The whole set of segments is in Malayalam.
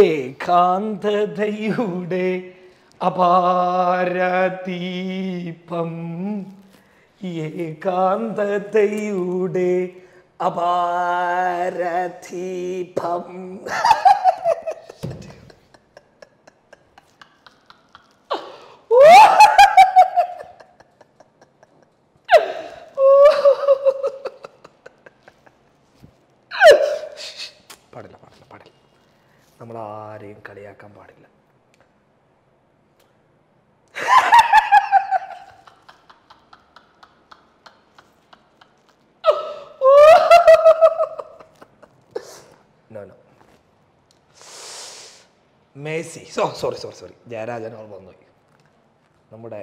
ഏകാന്തതയുടെ അപാരദീപം ഏകാന്തതയുടെ അപാരദീപം. പാടില്ല പാടില്ല പാടില്ല. നമ്മൾ ആരെയും കളിയാക്കാൻ പാടില്ല. മേസി സോറി ജയരാജൻ ഓർമ്മ വന്നുപോയി. നമ്മുടെ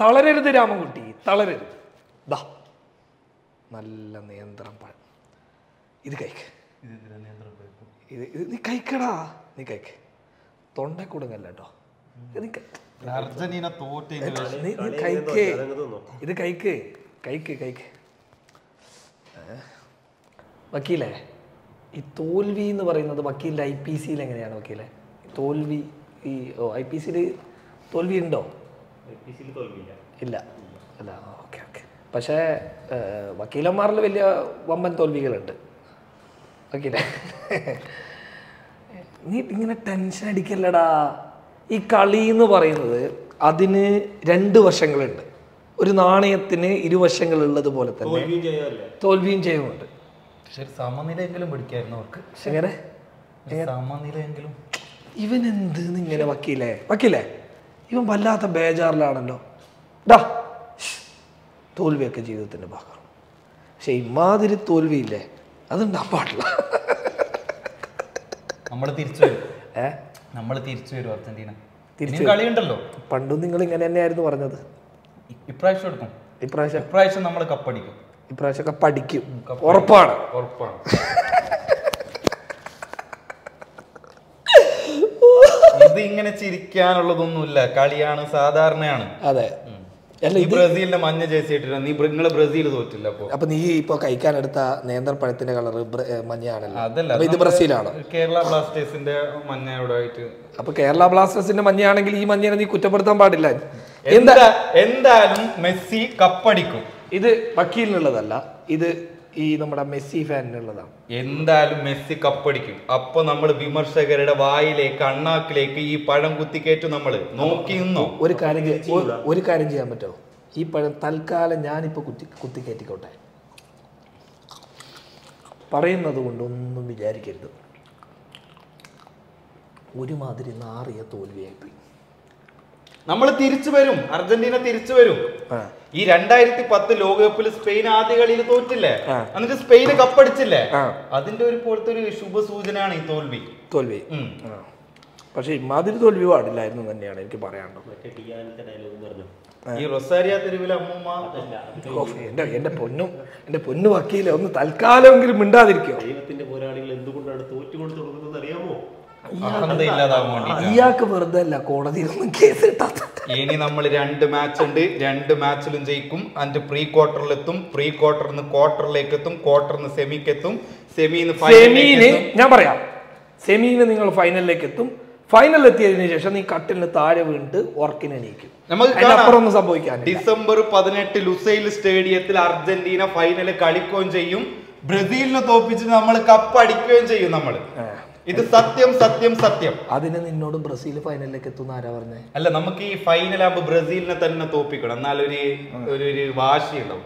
തളരരുത് രാമൻകുട്ടി, തളരരുത്. ദാ നല്ല നേന്ത്രം പഴം, ഇത് കഴിക്ക്. ഇത് നീ കഴിക്കടാ, നീ കഴിക്ക്. തൊണ്ട കൊടുങ്ങല്ല കേട്ടോ. കഴിക്ക്, ഇത് കഴിക്ക് കഴിക്ക് കഴിക്ക്. വക്കീലേ, ഈ തോൽവി എന്ന് പറയുന്നത് വക്കീലിൻ്റെ IPC എങ്ങനെയാണ് വക്കീലെ? തോൽവി ഈ IPC തോൽവി ഉണ്ടോ? ഇല്ല അല്ല, ഓക്കെ ഓക്കെ. പക്ഷേ വക്കീലന്മാരിൽ വലിയ വമ്പൻ തോൽവികളുണ്ട് വക്കീലെ. നീ ഇങ്ങനെ ടെൻഷൻ അടിക്കല്ലടാ. ഈ കളി എന്ന് പറയുന്നത് അതിന് 2 വശങ്ങളുണ്ട്. ഒരു നാണയത്തിന് ഇരുവശങ്ങളുള്ളത് പോലെ തന്നെ തോൽവിയും ജയവുമുണ്ട്. സമനിലയെങ്കിലും പിടിക്കായിരുന്നു അവർക്ക്. എങ്ങനെ സമനിലയെങ്കിലും? ഇവൻ എന്ത് ഇങ്ങനെ വക്കീലേ ഇവൻ വല്ലാത്ത ബേജാറിലാണല്ലോ. ഡാ, തോൽവിയൊക്കെ ജീവിതത്തിന്റെ ഭാഗമാണ്. പക്ഷെ ഇമാതിരി തോൽവിയില്ലേ, അതുണ്ടാ പാടില്ല. നമ്മൾ തിരിച്ചു വരും അർജന്റീന. തിരിച്ചു കളിയുണ്ടല്ലോ. പണ്ടും നിങ്ങൾ ഇങ്ങനെ തന്നെയായിരുന്നു പറഞ്ഞത്. ഇപ്രാവശ്യം എടുക്കും. ഇപ്രാവശ്യം നമ്മൾ കപ്പടിക്കും. ഇപ്രാവശ്യമൊക്കെ പഠിക്കും, ഉറപ്പാണ്. ഇത് ഇങ്ങനെ ചിരിക്കാനുള്ളതൊന്നുമില്ല, കളിയാണ്, സാധാരണയാണ്. അതെ. ഈ ബ്രസീലിന്റെ മഞ്ഞ ജേഴ്സി ഇട്ടിട്ട് നിങ്ങള് ബ്രസീൽ തോറ്റില്ല. അപ്പൊ നീ ഇപ്പൊ കഴിക്കാനെടുത്ത നേന്ത്രപ്പഴത്തിന്റെ കളർ മഞ്ഞയാണല്ലോ. അതല്ല, ഇത് ബ്രസീലാണ്. കേരള ബ്ലാസ്റ്റേഴ്സിന്റെ മഞ്ഞ ഇവിടെ ആയിട്ട്. അപ്പൊ കേരള ബ്ലാസ്റ്റേഴ്സിന്റെ മഞ്ഞയാണെങ്കിൽ ഈ മഞ്ഞയെ നീ കുറ്റപ്പെടുത്താൻ പാടില്ല. എന്തായാലും മെസ്സി കപ്പടിക്കും. ഇത് വക്കീലിനുള്ളതല്ല, ഇത് ഈ നമ്മുടെ മെസ്സി ഫാനിനുള്ളതാണ്. എന്തായാലും മെസ്സി കപ്പടിക്കും. അപ്പൊ നമ്മൾ വിമർശകരുടെ വായിലേക്ക് അണ്ണാക്കിലേക്ക് ഈ പഴം കുത്തിക്കേറ്റും. നമ്മൾ നോക്കി നിന്നോ. ഒരു കാര്യം ചെയ്യാൻ പറ്റുമോ? ഈ പഴം തൽക്കാലം ഞാനിപ്പോ കുത്തിക്കയറ്റിക്കോട്ടെ. പറയുന്നത് കൊണ്ടൊന്നും വിചാരിക്കരുത്. ഒരുമാതിരി നാറിയ തോൽവിയായിപ്പോയി. നമ്മൾ തിരിച്ചു വരും, അർജന്റീന തിരിച്ചു വരും. ഈ 2010 ലോകകപ്പിൽ സ്പെയിൻ ആദ്യ കളിയിൽ തോറ്റില്ലേ, എന്നിട്ട് സ്പെയിന് കപ്പടിച്ചില്ലേ, അതിന്റെ ഒരു പോലത്തെ ഒരു ശുഭസൂചനയാണ് ഈ തോൽവി. പക്ഷെ ഇമാതിരി തോൽവി പാടില്ലായിരുന്നു തന്നെയാണ് എനിക്ക് പറയാനുള്ളത്. ഈ റൊസാരിയ തെരുവിലെ അമ്മൂമ്മ, എന്റെ പൊന്നു വക്കീലെ, ഒന്ന് തൽക്കാലമെങ്കിലും മിണ്ടാതിരിക്കോ. ദൈവത്തിന്റെ പോരാളികൾ എന്തുകൊണ്ടാണ് തോറ്റുകൊണ്ട് തുടങ്ങുന്നത് അറിയാമോ? ഇയാൾക്ക് വെറുതെ അല്ല കോടതിയിലൊന്നും കേസ് കിട്ടാത്ത. ഇനി നമ്മൾ 2 മാച്ച് ഉണ്ട്, 2 മാച്ചിലും ജയിക്കും. അതിന്റെ പ്രീ ക്വാർട്ടറിലെത്തും, പ്രീ ക്വാർട്ടറിന് ക്വാർട്ടറിലേക്ക് എത്തും, ക്വാർട്ടറിന് സെമിക്ക് എത്തും, സെമീന് ഞാൻ പറയാം, സെമീന് നിങ്ങൾ ഫൈനലിലേക്ക് എത്തും. ഫൈനൽ എത്തിയതിനു ശേഷം നീ കട്ടിലിന് താഴെ വീണിട്ട് ഉറക്കിനെ എണീക്കും. നമുക്ക് സംഭവിക്കാൻ ഡിസംബർ 18 ലുസൈൽ സ്റ്റേഡിയത്തിൽ അർജന്റീന ഫൈനല് കളിക്കുകയും ചെയ്യും. ബ്രസീലിനെ തോപ്പിച്ച് നമ്മൾ കപ്പ് അടിക്കുകയും ചെയ്യും. ഇത് സത്യം സത്യം സത്യം. അതിന് നിന്നോട് ബ്രസീൽ ഫൈനലിലേക്ക് എത്തുന്ന ആരാ പറഞ്ഞേ? അല്ല, നമുക്ക് ഈ ഫൈനലാകുമ്പോ ബ്രസീലിനെ തന്നെ തോപ്പിക്കണം, എന്നാലൊരു വാശി ഉണ്ടാവും.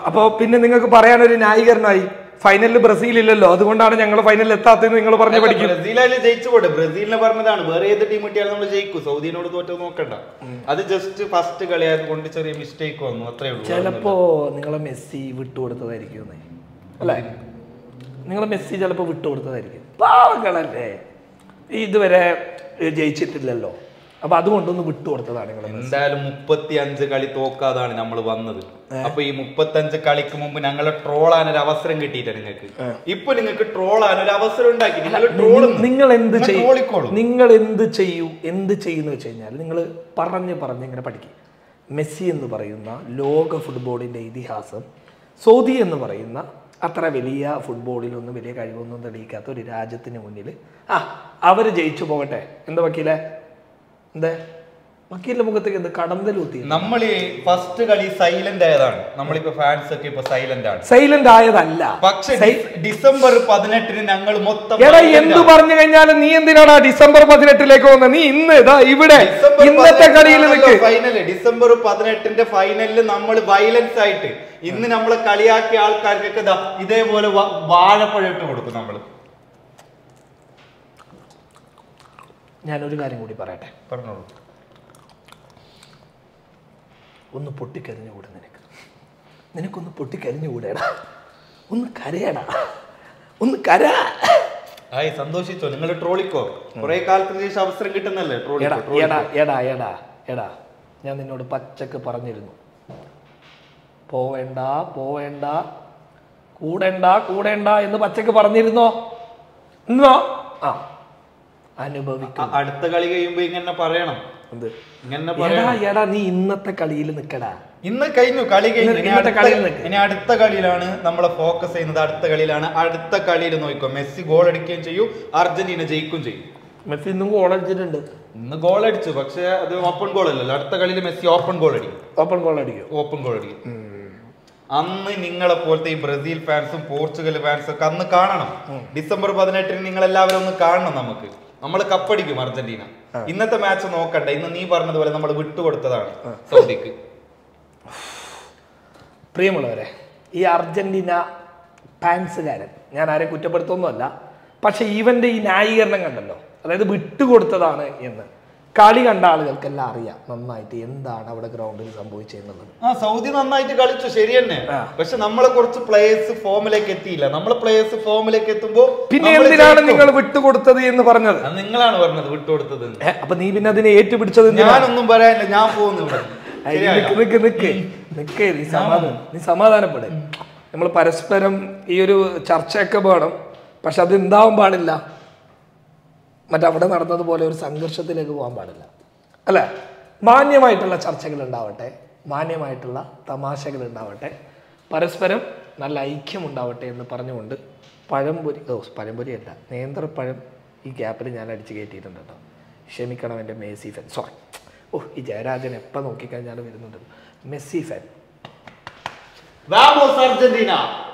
അപ്പൊ പിന്നെ നിങ്ങൾക്ക് പറയാനൊരു ന്യായീകരണമായി, ഫൈനലിൽ ബ്രസീൽ ഇല്ലല്ലോ, അതുകൊണ്ടാണ് ഞങ്ങൾ ഫൈനലിൽ എത്താത്തത് നിങ്ങൾ പറഞ്ഞു പഠിക്കും. ബ്രസീലിൽ ജയിച്ചു പോട്ടെ, ബ്രസീലിനെ പറഞ്ഞതാണ്. വേറെ ഏത് ടീം കിട്ടിയാലും നമ്മൾ ജയിക്കും. സൗദിനോട് തോറ്റത് നോക്കണ്ട. അത് ജസ്റ്റ് ഫസ്റ്റ് കളിയായത് കൊണ്ട് ചെറിയ മിസ്റ്റേക്ക് വന്നു, അത്രേ ഉള്ളൂ. ചിലപ്പോ നിങ്ങളെ മെസ്സി വിട്ടുകൊടുത്തതായിരിക്കും അല്ലേ? നിങ്ങളെ മെസ്സി ചിലപ്പോ വിട്ടുകൊടുത്തതായിരിക്കും. പാവങ്ങളല്ലേ, ഇതുവരെ ജയിച്ചിട്ടില്ലല്ലോ, അപ്പൊ അതുകൊണ്ടൊന്ന് വിട്ടുകൊടുത്തതാണ്. എന്തായാലും 35 കളി തോക്കാതാണ് നമ്മൾ വന്നത്. അപ്പൊ ഈ 35 കളിക്ക് മുമ്പ് ഞങ്ങളെ ട്രോളാൻ ഒരു അവസരം കിട്ടിയിട്ടാ നിങ്ങൾക്ക്. ഇപ്പൊ നിങ്ങൾക്ക് ട്രോളാൻ ഒരു അവസരം ഉണ്ടാക്കി. നിങ്ങൾ എന്ത് ചെയ്യുന്നു വെച്ച് കഴിഞ്ഞാൽ നിങ്ങൾ പറഞ്ഞ് ഇങ്ങനെ പഠിക്കും. മെസ്സി എന്ന് പറയുന്ന ലോക ഫുട്ബോളിന്റെ ഇതിഹാസം, സൗദി എന്ന് പറയുന്ന അത്ര വലിയ ഫുട്ബോളിലൊന്നും വലിയ കഴിവൊന്നും തെളിയിക്കാത്ത ഒരു രാജ്യത്തിന് മുന്നിൽ അവർ ജയിച്ചു പോകട്ടെ. എന്താ വക്കീലെ? എന്താ വക്കീലിന്റെ മുഖത്തേക്ക് എന്ത് കടന്തലൂത്തി? നമ്മൾ ഫസ്റ്റ് കളി സൈലന്റ് ആയതാണ്. നമ്മളിപ്പോ ഫാൻസ് ഒക്കെ ഇപ്പൊ സൈലന്റ് ആണ്. സൈലന്റ് ആയതല്ല. പക്ഷെ ഡിസംബർ 18 ഞങ്ങൾ മൊത്തം എന്ത് പറഞ്ഞു കഴിഞ്ഞാലും നീ എന്തിനാടാ ഡിസംബർ 18ലേക്ക് പോകുന്നത്? നീ ഇന്ന് ഇതാ ഇവിടെ ഇന്നത്തെ കളിയിൽ ഫൈനല് ഡിസംബർ 18 ഫൈനലിൽ നമ്മൾ വയലൻസ് ആയിട്ട് ഇന്ന് നമ്മളെ കളിയാക്കിയ ആൾക്കാർക്കൊക്കെ ഇതേപോലെ വാഴപ്പഴം ഇട്ട് കൊടുക്കും നമ്മള്. ഞാനൊരു കാര്യം കൂടി പറയട്ടെ. പറഞ്ഞോളൂ. ഒന്ന് പൊട്ടിക്കരിഞ്ഞുകൂടെ നിനക്കൊന്ന് പൊട്ടിക്കരിഞ്ഞുകൂടെടാ? ഒന്ന് കരയടാ, ഒന്ന് കര. സന്തോഷിച്ചോ? നിങ്ങൾ ട്രോളിക്കോ? കുറെ കാലത്തിന് ശേഷം അവസരം കിട്ടുന്നല്ലേ? എടാ ഞാൻ നിന്നോട് പച്ചക്ക് പറഞ്ഞിരുന്നു, പോവേണ്ട പോവേണ്ട, കൂടേണ്ട എന്ന് പച്ചക്ക് പറഞ്ഞിരുന്നോ? ഇന്നോ അനുഭവിക്കും. അടുത്ത കളി കഴിയുമ്പോ ഇങ്ങനെ പറയണം. നീ ഇന്നത്തെ കളിയിൽ നിക്കടാ. ഇന്ന് കഴിഞ്ഞു, കളി കഴിഞ്ഞു. ഇനി അടുത്ത കളിയിലാണ് നമ്മളെ ഫോക്കസ് ചെയ്യുന്നത്. അടുത്ത കളിയിലാണ്. അടുത്ത കളിയിൽ നോക്കിക്കോ, മെസ്സി ഗോൾ അടിക്കുകയും ചെയ്യും, അർജന്റീന ജയിക്കുകയും ചെയ്യും. മെസ്സി ഇന്നും ഗോൾ അടിച്ചിട്ടുണ്ട്. ഇന്ന് ഗോൾ അടിച്ചു, പക്ഷെ അത് ഓപ്പൺ ഗോൾ അല്ലല്ലോ. അടുത്ത കളിയിൽ മെസ്സി ഓപ്പൺ ഗോൾ അടിക്കും. അന്ന് നിങ്ങളെ പോലത്തെ ഈ ബ്രസീൽ ഫാൻസും പോർച്ചുഗൽ ഫാൻസും ഒക്കെ അന്ന് കാണണം. ഡിസംബർ 18 നിങ്ങൾ എല്ലാവരും ഒന്ന് കാണണം. നമ്മൾ കപ്പടിക്കും അർജന്റീന. ഇന്നത്തെ മാച്ച് നോക്കണ്ട. ഇന്ന് നീ പറഞ്ഞതുപോലെ നമ്മൾ വിട്ടുകൊടുത്തതാണ് സൗദിക്ക്. പ്രിയമുള്ളവരെ, ഈ അർജന്റീന ഫാൻസുകാരൻ, ഞാൻ ആരെ കുറ്റപ്പെടുത്തൊന്നുമല്ല, പക്ഷെ ഇവന്റെ ഈ ന്യായീകരണം കണ്ടല്ലോ, അതായത് വിട്ടുകൊടുത്തതാണ് എന്ന്. കളി കണ്ട ആളുകൾക്കെല്ലാം അറിയാം നന്നായിട്ട് എന്താണ് അവിടെ ഗ്രൗണ്ടിൽ സംഭവിച്ചെന്നുള്ളത്. സൗദി നന്നായിട്ട് കളിച്ചു, ശരി തന്നെ. പക്ഷെ നമ്മളെ കുറച്ച് പ്ലേയേഴ്സ് ഫോമിലേക്ക് എത്തിയില്ല. നമ്മളെ പ്ലേയേഴ്സ് ഫോമിലേക്ക് എത്തുമ്പോ പിന്നെ എന്തിനാണ് നിങ്ങൾ വിട്ടുകൊടുത്തത് എന്ന് പറഞ്ഞത്? നിങ്ങളാണ് പറഞ്ഞത് വിട്ടുകൊടുത്തത്. അപ്പൊ നീ പിന്നെ അതിനെ ഏറ്റുപിടിച്ചത്? ഞാനൊന്നും പറയാനില്ല, ഞാൻ പോകുന്നു. നീ സമാധാനപ്പെടെ. നമ്മൾ പരസ്പരം ഈ ഒരു ചർച്ചയൊക്കെ വേണം, പക്ഷെ അത് എന്താവാൻ പാടില്ല, മറ്റവിടെ നടന്നതുപോലെ ഒരു സംഘർഷത്തിലേക്ക് പോകാൻ പാടില്ല, അല്ല. മാന്യമായിട്ടുള്ള ചർച്ചകൾ ഉണ്ടാവട്ടെ, മാന്യമായിട്ടുള്ള തമാശകൾ ഉണ്ടാവട്ടെ, പരസ്പരം നല്ല ഐക്യം ഉണ്ടാവട്ടെ എന്ന് പറഞ്ഞുകൊണ്ട് പഴംപൊരിയല്ല, നേന്ത്രപ്പഴം ഈ ഗ്യാപ്പിൽ ഞാൻ അടിച്ചു കയറ്റിയിട്ടുണ്ട് കേട്ടോ. ക്ഷമിക്കണം എൻ്റെ മെസ്സി ഫാൻ. സോറി, ഈ ജയരാജൻ എപ്പോൾ നോക്കിക്കഴിഞ്ഞാലും വരുന്നുണ്ട്. Messi fan. Vamos Argentina!